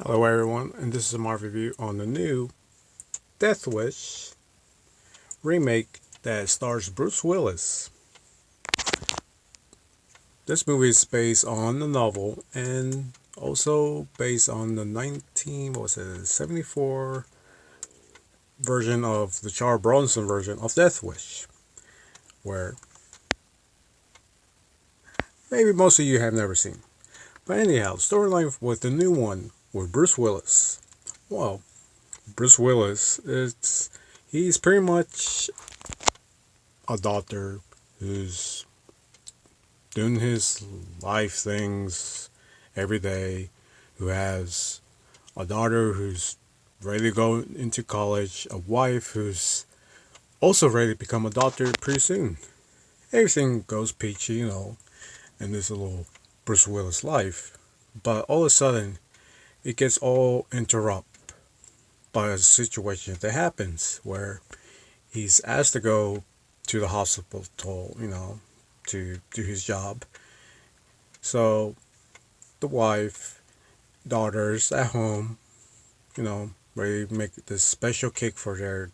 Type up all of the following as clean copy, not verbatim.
Hello everyone, and this is my review on the new Death Wish remake that stars Bruce Willis. This movie is based on the novel and also based on the 74 version of the Charles Bronson version of Death Wish, where maybe most of you have never seen. But anyhow, the storyline with the new one with Bruce Willis. Well, Bruce Willis, he's pretty much a doctor who's doing his life things every day, who has a daughter who's ready to go into college, a wife who's also ready to become a doctor pretty soon. Everything goes peachy, in this little Bruce Willis life. But all of a sudden, it gets all interrupted by a situation that happens where he's asked to go to the hospital, to do his job. So the wife, daughters at home, ready to make this special cake for their,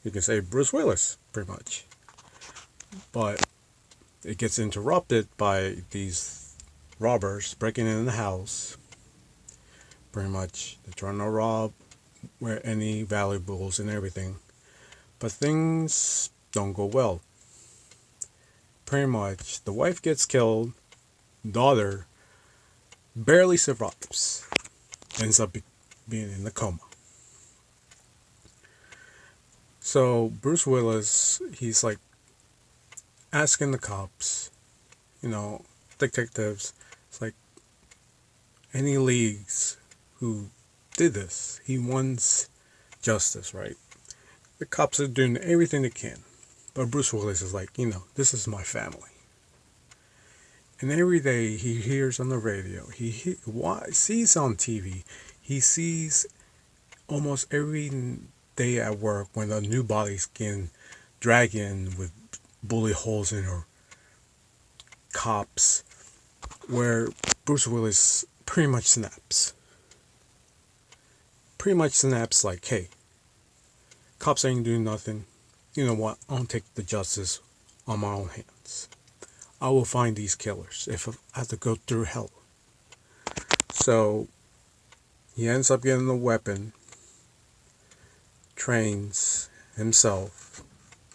you can say Bruce Willis, pretty much. But it gets interrupted by these robbers breaking in the house. Pretty much, they're trying to rob where any valuables and everything. But things don't go well. Pretty much, the wife gets killed, daughter barely survives, ends up being in the coma. So Bruce Willis, he's like asking the cops, detectives, it's like any leagues who did this. He wants justice, right? The cops are doing everything they can. But Bruce Willis is like, this is my family. And every day he hears on the radio, sees on TV, he sees almost every day at work when a new body's getting dragged in with bullet holes in her, cops, where Bruce Willis pretty much snaps. Pretty much snaps like, hey, cops ain't doing nothing. You know what? I'll take the justice on my own hands. I will find these killers if I have to go through hell. So he ends up getting a weapon, trains himself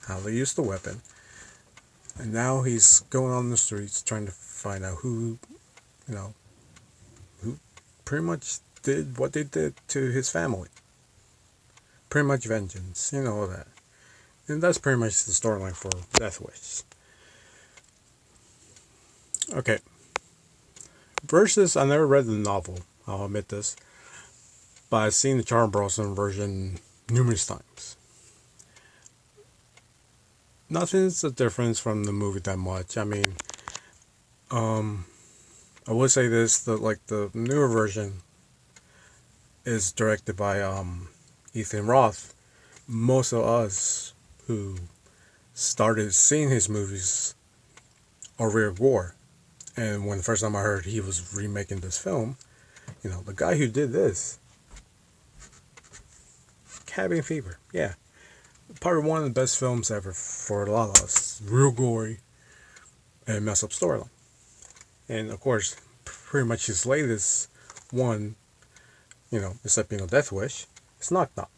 how to use the weapon, and now he's going on the streets trying to find out who pretty much did what they did to his family. Pretty much vengeance, all that. And that's pretty much the storyline for Death Wish. Okay. Versus, I never read the novel, I'll admit this, but I've seen the Charles Bronson version numerous times. Nothing's a difference from the movie that much. I mean, I would say this: the newer version is directed by Ethan Roth. Most of us who started seeing his movies are Rear War, and when the first time I heard he was remaking this film, the guy who did this, Cabin Fever, yeah, probably one of the best films ever for a lot of us. Real gory and mess up storyline. And of course, pretty much his latest one, except Death Wish, it's Knock Knock.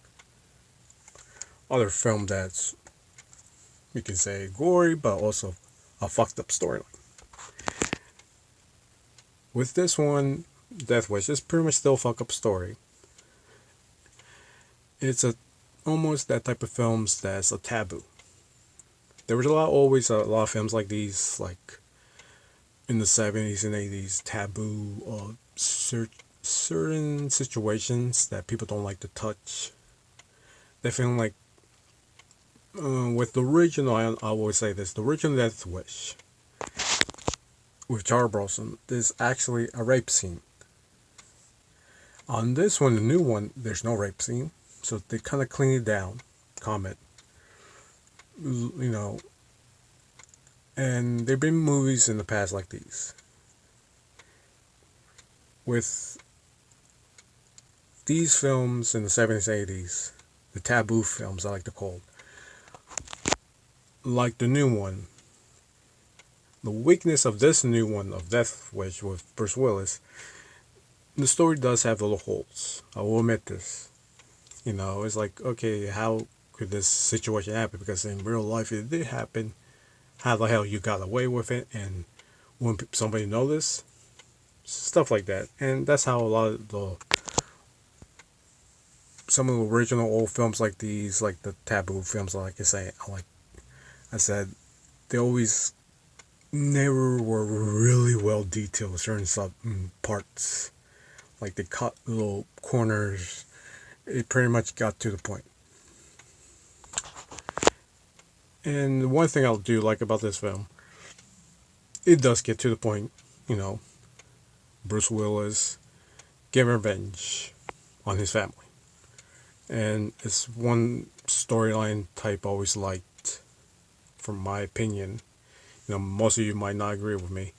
Other film that's, you can say, gory, but also a fucked up storyline. With this one, Death Wish, it's pretty much still a fuck up story. It's almost that type of films that's a taboo. There was always a lot of films like these, like in the 70s and 80s, taboo, certain situations that people don't like to touch. They feel like, with the original, I always say this, the original Death Wish, with Charles Bronson, there's actually a rape scene. On this one, the new one, there's no rape scene, so they kind of clean it down, comment, and there've been movies in the past like these. with these films in the 70s, 80s, the taboo films I like to call, like the new one, the weakness of this new one of Death Wish with Bruce Willis, the story does have little holes. I will admit this. It's like, okay, how could this situation happen? Because in real life it did happen. How the hell you got away with it? And when somebody noticed? Stuff like that. And that's how a lot of some of the original old films like these, like the taboo films, like I said, they always never were really well detailed certain parts. Like they cut little corners. It pretty much got to the point. And one thing I'll do like about this film, it does get to the point. You know, Bruce Willis getting revenge on his family. And it's one storyline type I always liked, from my opinion. Most of you might not agree with me.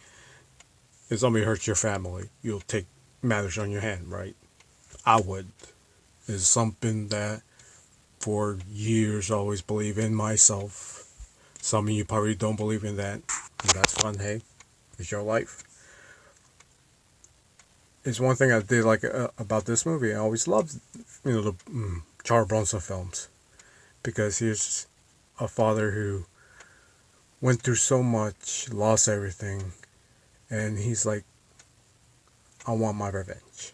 If somebody hurts your family, you'll take matters on your hand, right? I would. It's something that for years I always believe in myself. Some of you probably don't believe in that, and that's fun. Hey, it's your life. It's one thing I did like about this movie. I always loved, the Charles Bronson films, because he's a father who went through so much, lost everything, and he's like, I want my revenge.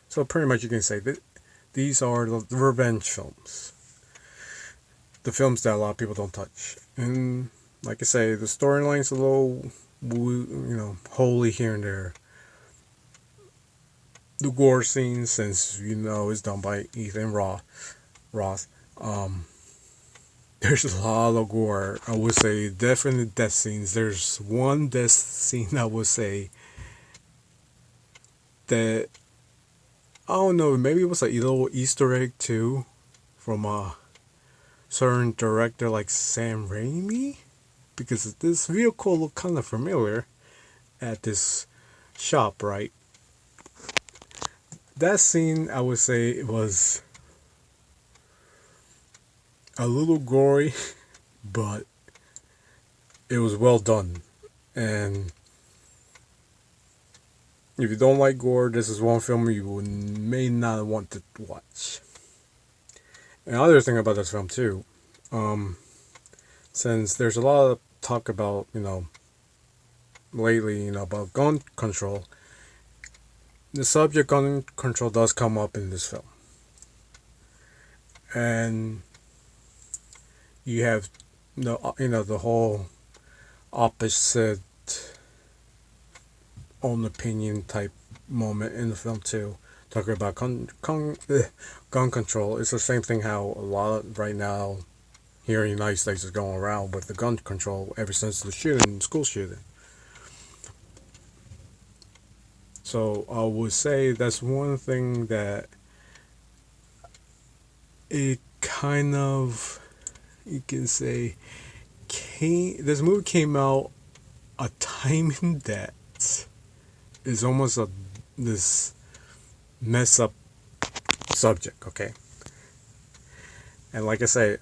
So pretty much you can say that these are the revenge films. The films that a lot of people don't touch. And like I say, the storyline's a little, holy here and there. The gore scenes, since is done by Ethan Roth. There's a lot of gore. I would say definitely death scenes. There's one death scene I would say that, I don't know, maybe it was a little Easter egg too, from a certain director like Sam Raimi, because this vehicle looked kind of familiar at this shop, right? That scene, I would say, it was a little gory, but it was well done. And if you don't like gore, this is one film you may not want to watch. Another thing about this film too, since there's a lot of talk about, lately, about gun control, the subject gun control does come up in this film. And you have the whole opposite own opinion type moment in the film too, talking about gun control. It's the same thing how a lot of right now here in the United States is going around with the gun control ever since the school shooting. So I would say that's one thing that it kind of, you can say, this movie came out a timing that is almost this mess up subject, okay? And like I say,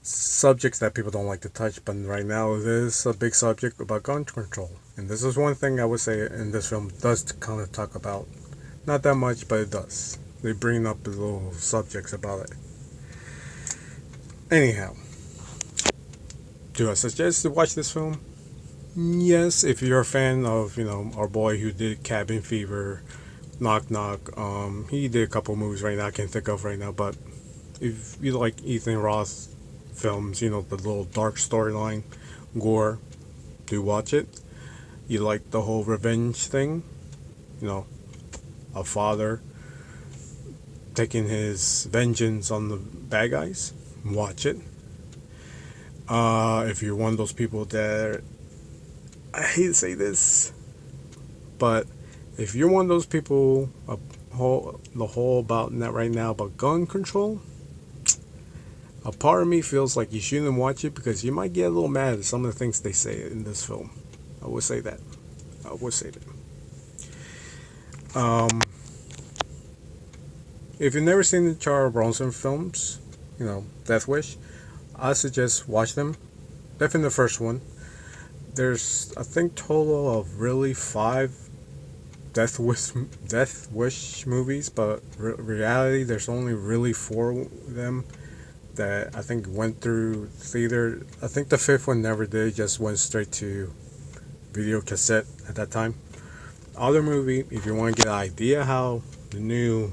subjects that people don't like to touch, but right now it is a big subject about gun control. And this is one thing I would say in this film does kind of talk about. Not that much, but it does. They bring up the little subjects about it. Anyhow, do I suggest to watch this film? Yes, if you're a fan of, our boy who did Cabin Fever, Knock Knock. He did a couple movies right now I can't think of right now, but if you like Ethan Roth films, the little dark storyline, gore, do watch it. You like the whole revenge thing, a father taking his vengeance on the bad guys, watch it. If you're one of those people that, I hate to say this, but if you're one of those people, the whole about that right now about gun control, a part of me feels like you shouldn't watch it because you might get a little mad at some of the things they say in this film. I would say that. I would say that. Um, if you've never seen the Charles Bronson films, Death Wish, I suggest watch them. Definitely the first one. There's, I think, total of really five Death Wish movies, but reality there's only really four of them that I think went through theater. I think the fifth one never did; just went straight to video cassette at that time. Other movie, if you want to get an idea how the new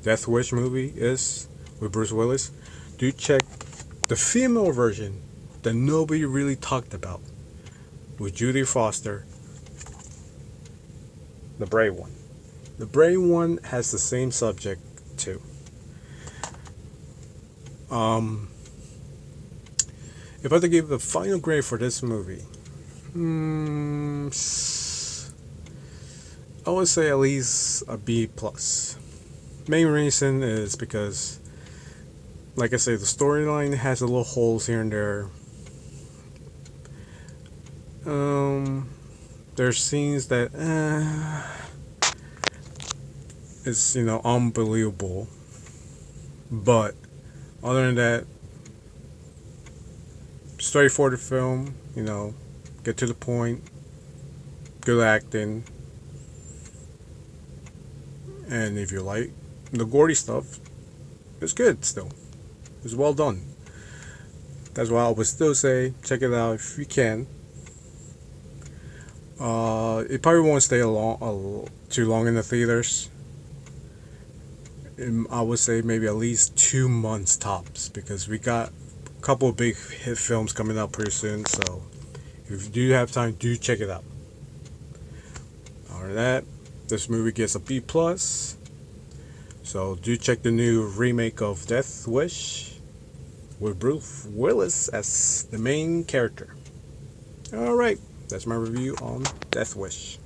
Death Wish movie is with Bruce Willis, do check the female version that nobody really talked about with Judy Foster, the Brave one. The Brave one has the same subject too. Um, if I had to give the final grade for this movie, I would say at least a B plus. Main reason is because, like I say, the storyline has a little holes here and there. There's scenes that it's unbelievable, but other than that, straightforward film. Get to the point, good acting, and if you like the gory stuff, it's good still. It's well done. That's why I would still say check it out if you can. It probably won't stay too long in the theaters. I would say maybe at least 2 months tops because we got a couple of big hit films coming out pretty soon. So if you do have time, do check it out. Other than that, this movie gets a B plus. So do check the new remake of Death Wish with Bruce Willis as the main character. All right, that's my review on Death Wish.